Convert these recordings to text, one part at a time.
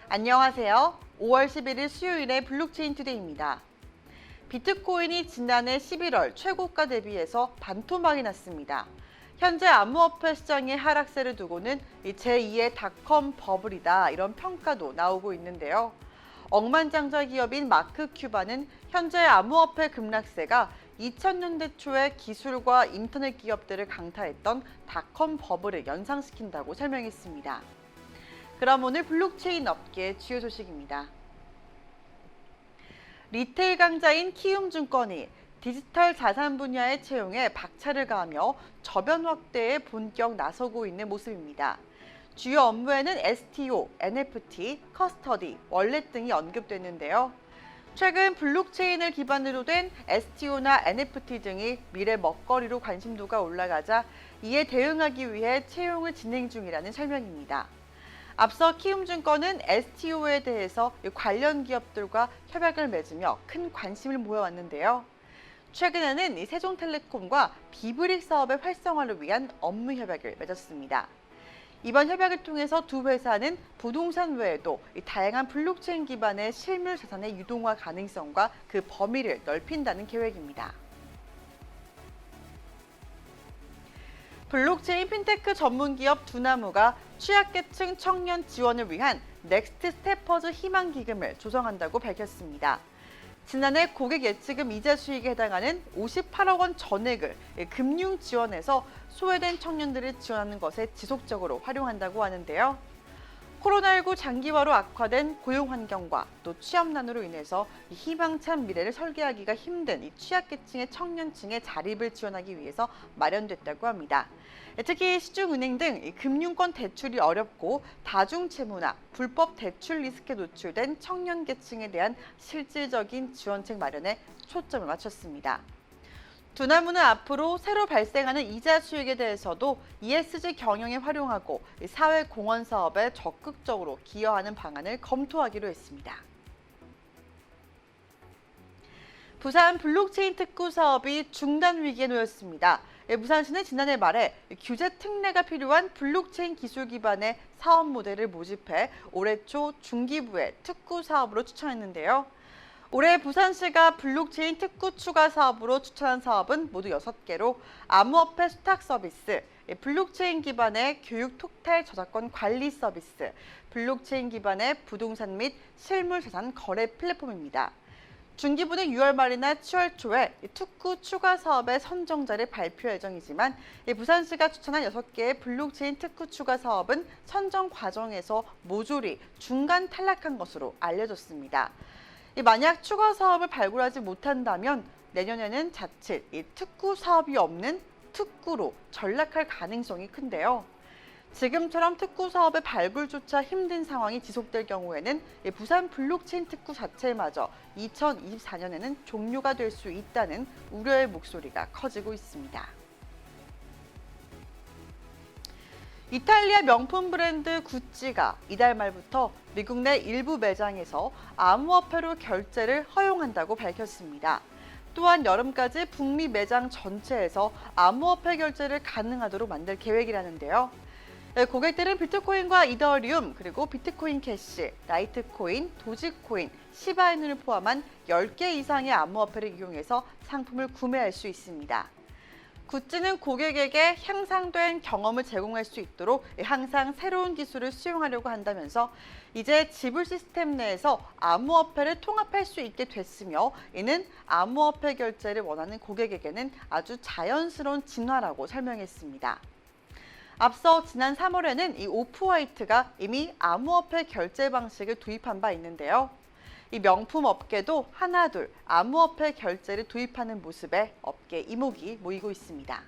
안녕하세요. 5월 11일 수요일의 블록체인 투데이입니다. 비트코인이 지난해 11월 최고가 대비해서 반토막이 났습니다. 현재 암호화폐 시장의 하락세를 두고는 제2의 닷컴 버블이다 이런 평가도 나오고 있는데요. 억만장자 기업인 마크 큐바는 현재 암호화폐 급락세가 2000년대 초에 기술과 인터넷 기업들을 강타했던 닷컴 버블을 연상시킨다고 설명했습니다. 그럼 오늘 블록체인 업계 주요 소식입니다. 리테일 강자인 키움증권이 디지털 자산 분야의 채용에 박차를 가하며 저변 확대에 본격 나서고 있는 모습입니다. 주요 업무에는 STO, NFT, 커스터디, 월렛 등이 언급됐는데요. 최근 블록체인을 기반으로 된 STO나 NFT 등이 미래 먹거리로 관심도가 올라가자 이에 대응하기 위해 채용을 진행 중이라는 설명입니다. 앞서 키움증권은 STO에 대해서 관련 기업들과 협약을 맺으며 큰 관심을 모여왔는데요. 최근에는 세종텔레콤과 비브릭 사업의 활성화를 위한 업무 협약을 맺었습니다. 이번 협약을 통해서 두 회사는 부동산 외에도 다양한 블록체인 기반의 실물 자산의 유동화 가능성과 그 범위를 넓힌다는 계획입니다. 블록체인 핀테크 전문기업 두나무가 취약계층 청년 지원을 위한 넥스트 스태퍼즈 희망기금을 조성한다고 밝혔습니다. 지난해 고객 예치금 이자 수익에 해당하는 58억 원 전액을 금융 지원에서 소외된 청년들을 지원하는 것에 지속적으로 활용한다고 하는데요. 코로나19 장기화로 악화된 고용 환경과 또 취업난으로 인해서 희망찬 미래를 설계하기가 힘든 이 취약계층의 청년층의 자립을 지원하기 위해서 마련됐다고 합니다. 특히 시중은행 등 금융권 대출이 어렵고 다중채무나 불법 대출 리스크에 노출된 청년계층에 대한 실질적인 지원책 마련에 초점을 맞췄습니다. 두나무는 앞으로 새로 발생하는 이자 수익에 대해서도 ESG 경영에 활용하고 사회공헌 사업에 적극적으로 기여하는 방안을 검토하기로 했습니다. 부산 블록체인 특구 사업이 중단 위기에 놓였습니다. 부산시는 지난해 말에 규제 특례가 필요한 블록체인 기술 기반의 사업 모델을 모집해 올해 초 중기부에 특구 사업으로 추천했는데요. 올해 부산시가 블록체인 특구 추가 사업으로 추천한 사업은 모두 6개로 암호화폐 수탁 서비스, 블록체인 기반의 교육 톡탈 저작권 관리 서비스, 블록체인 기반의 부동산 및 실물 자산 거래 플랫폼입니다. 중기부는 6월 말이나 7월 초에 특구 추가 사업의 선정자를 발표 예정이지만 부산시가 추천한 6개의 블록체인 특구 추가 사업은 선정 과정에서 모조리 중간 탈락한 것으로 알려졌습니다. 만약 추가 사업을 발굴하지 못한다면 내년에는 자칫 특구 사업이 없는 특구로 전락할 가능성이 큰데요. 지금처럼 특구 사업의 발굴조차 힘든 상황이 지속될 경우에는 부산 블록체인 특구 자체마저 2024년에는 종료가 될 수 있다는 우려의 목소리가 커지고 있습니다. 이탈리아 명품 브랜드 구찌가 이달 말부터 미국 내 일부 매장에서 암호화폐로 결제를 허용한다고 밝혔습니다. 또한 여름까지 북미 매장 전체에서 암호화폐 결제를 가능하도록 만들 계획이라는데요. 고객들은 비트코인과 이더리움, 그리고 비트코인 캐시, 라이트코인, 도지코인, 시바이누를 포함한 10개 이상의 암호화폐를 이용해서 상품을 구매할 수 있습니다. 구찌는 고객에게 향상된 경험을 제공할 수 있도록 항상 새로운 기술을 수용하려고 한다면서 이제 지불 시스템 내에서 암호화폐를 통합할 수 있게 됐으며 이는 암호화폐 결제를 원하는 고객에게는 아주 자연스러운 진화라고 설명했습니다. 앞서 지난 3월에는 이 오프화이트가 이미 암호화폐 결제 방식을 도입한 바 있는데요. 이 명품 업계도 하나둘 암호화폐 결제를 도입하는 모습에 업계 이목이 모이고 있습니다.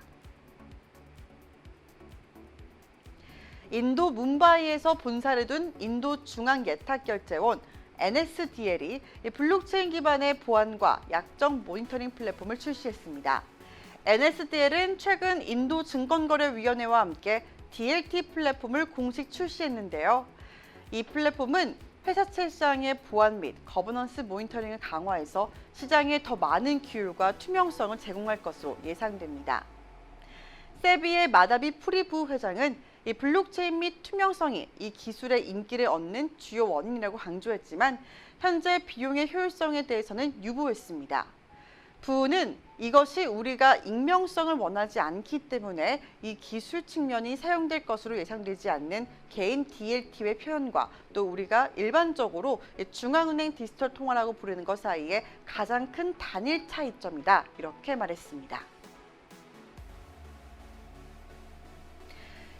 인도 뭄바이에서 본사를 둔 인도 중앙예탁결제원 NSDL이 블록체인 기반의 보안과 약정 모니터링 플랫폼을 출시했습니다. NSDL은 최근 인도 증권거래위원회와 함께 DLT 플랫폼을 공식 출시했는데요. 이 플랫폼은 회사채 시장의 보안 및 거버넌스 모니터링을 강화해서 시장에 더 많은 기율과 투명성을 제공할 것으로 예상됩니다. 세비의 마다비 프리 부회장은 이 블록체인 및 투명성이 이 기술의 인기를 얻는 주요 원인이라고 강조했지만 현재 비용의 효율성에 대해서는 유보했습니다. 부는 이것이 우리가 익명성을 원하지 않기 때문에 이 기술 측면이 사용될 것으로 예상되지 않는 개인 DLT의 표현과 또 우리가 일반적으로 중앙은행 디지털 통화라고 부르는 것 사이에 가장 큰 단일 차이점이다. 이렇게 말했습니다.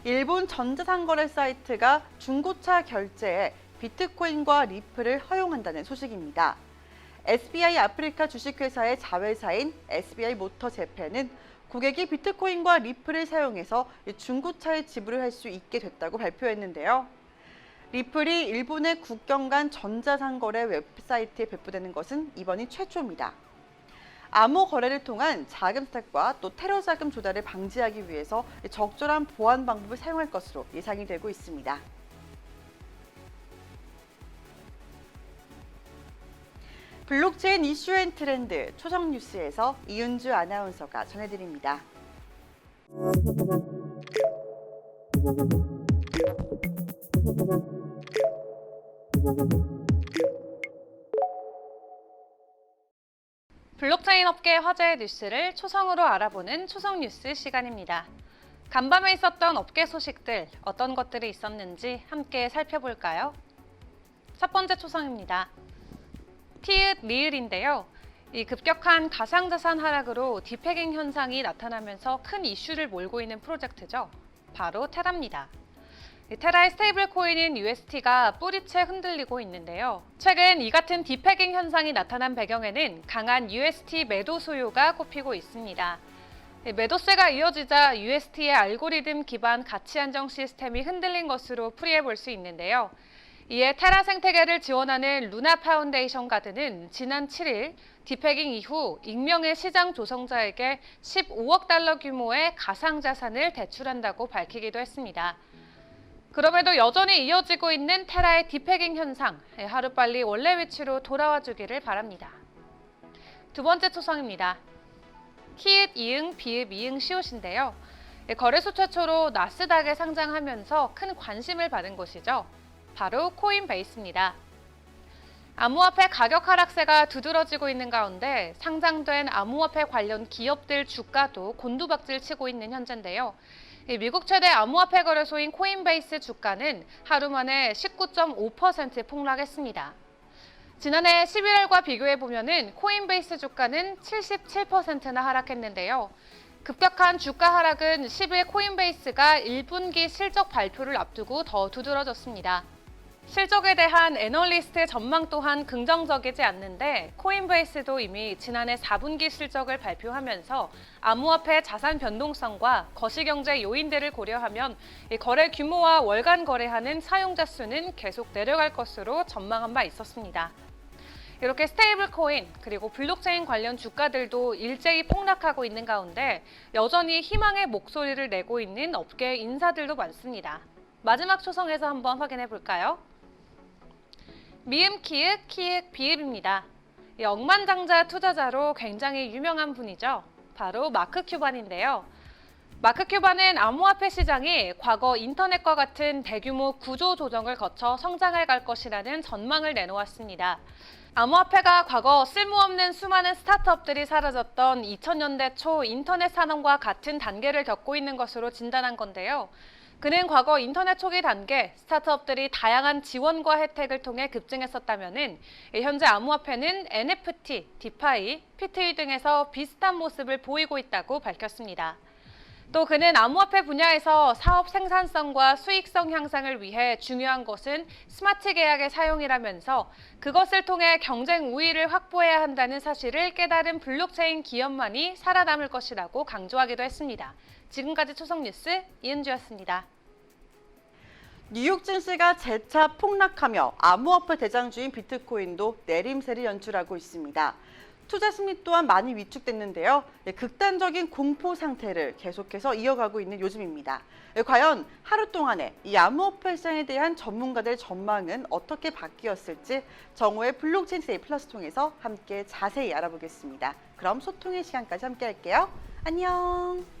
일본 전자상거래 사이트가 중고차 결제에 비트코인과 리플을 허용한다는 소식입니다. SBI 아프리카 주식회사의 자회사인 SBI 모터 재팬은 고객이 비트코인과 리플을 사용해서 중고차에 지불을 할 수 있게 됐다고 발표했는데요. 리플이 일본의 국경 간 전자상거래 웹사이트에 배포되는 것은 이번이 최초입니다. 암호 거래를 통한 자금 세탁과 또 테러 자금 조달을 방지하기 위해서 적절한 보안 방법을 사용할 것으로 예상이 되고 있습니다. 블록체인 이슈 앤 트렌드 초성 뉴스에서 이은주 아나운서가 전해드립니다. 블록체인 업계 화제의 뉴스를 초성으로 알아보는 초성 뉴스 시간입니다. 간밤에 있었던 업계 소식들, 어떤 것들이 있었는지 함께 살펴볼까요? 첫 번째 초성입니다. 티읕 리을인데요. 이 급격한 가상자산 하락으로 디패깅 현상이 나타나면서 큰 이슈를 몰고 있는 프로젝트죠. 바로 테라입니다. 테라의 스테이블 코인인 UST가 뿌리채 흔들리고 있는데요. 최근 이 같은 디패깅 현상이 나타난 배경에는 강한 UST 매도 수요가 꼽히고 있습니다. 매도세가 이어지자 UST의 알고리즘 기반 가치 안정 시스템이 흔들린 것으로 풀이해 볼 수 있는데요. 이에 테라 생태계를 지원하는 루나 파운데이션 가드는 지난 7일 디패깅 이후 익명의 시장 조성자에게 15억 달러 규모의 가상자산을 대출한다고 밝히기도 했습니다. 그럼에도 여전히 이어지고 있는 테라의 디패깅 현상, 하루빨리 원래 위치로 돌아와 주기를 바랍니다. 두 번째 초성입니다. 키읔 이응 비읍 이응 시옷인데요. 거래소 최초로 나스닥에 상장하면서 큰 관심을 받은 곳이죠. 바로 코인베이스입니다. 암호화폐 가격 하락세가 두드러지고 있는 가운데 상장된 암호화폐 관련 기업들 주가도 곤두박질 치고 있는 현재인데요. 미국 최대 암호화폐 거래소인 코인베이스 주가는 하루 만에 19.5% 폭락했습니다. 지난해 11월과 비교해보면 코인베이스 주가는 77%나 하락했는데요. 급격한 주가 하락은 10일 코인베이스가 1분기 실적 발표를 앞두고 더 두드러졌습니다. 실적에 대한 애널리스트의 전망 또한 긍정적이지 않는데 코인베이스도 이미 지난해 4분기 실적을 발표하면서 암호화폐 자산 변동성과 거시경제 요인들을 고려하면 거래 규모와 월간 거래하는 사용자 수는 계속 내려갈 것으로 전망한 바 있었습니다. 이렇게 스테이블 코인 그리고 블록체인 관련 주가들도 일제히 폭락하고 있는 가운데 여전히 희망의 목소리를 내고 있는 업계 인사들도 많습니다. 마지막 초성에서 한번 확인해 볼까요? 미음 키읔 키읔 비읍입니다. 억만장자 투자자로 굉장히 유명한 분이죠. 바로 마크 큐반인데요. 마크 큐반은 암호화폐 시장이 과거 인터넷과 같은 대규모 구조 조정을 거쳐 성장해 갈 것이라는 전망을 내놓았습니다. 암호화폐가 과거 쓸모없는 수많은 스타트업들이 사라졌던 2000년대 초 인터넷 산업과 같은 단계를 겪고 있는 것으로 진단한 건데요. 그는 과거 인터넷 초기 단계 스타트업들이 다양한 지원과 혜택을 통해 급증했었다면 현재 암호화폐는 NFT, 디파이, P2E 등에서 비슷한 모습을 보이고 있다고 밝혔습니다. 또 그는 암호화폐 분야에서 사업 생산성과 수익성 향상을 위해 중요한 것은 스마트 계약의 사용이라면서 그것을 통해 경쟁 우위를 확보해야 한다는 사실을 깨달은 블록체인 기업만이 살아남을 것이라고 강조하기도 했습니다. 지금까지 초성 뉴스 이은주였습니다. 뉴욕 증시가 재차 폭락하며 암호화폐 대장주인 비트코인도 내림세를 연출하고 있습니다. 투자 심리 또한 많이 위축됐는데요. 극단적인 공포 상태를 계속해서 이어가고 있는 요즘입니다. 과연 하루 동안에 이 암호화폐 시장에 대한 전문가들 전망은 어떻게 바뀌었을지 정오의 블록체인 투데이 플러스 통해서 함께 자세히 알아보겠습니다. 그럼 소통의 시간까지 함께 할게요. 안녕.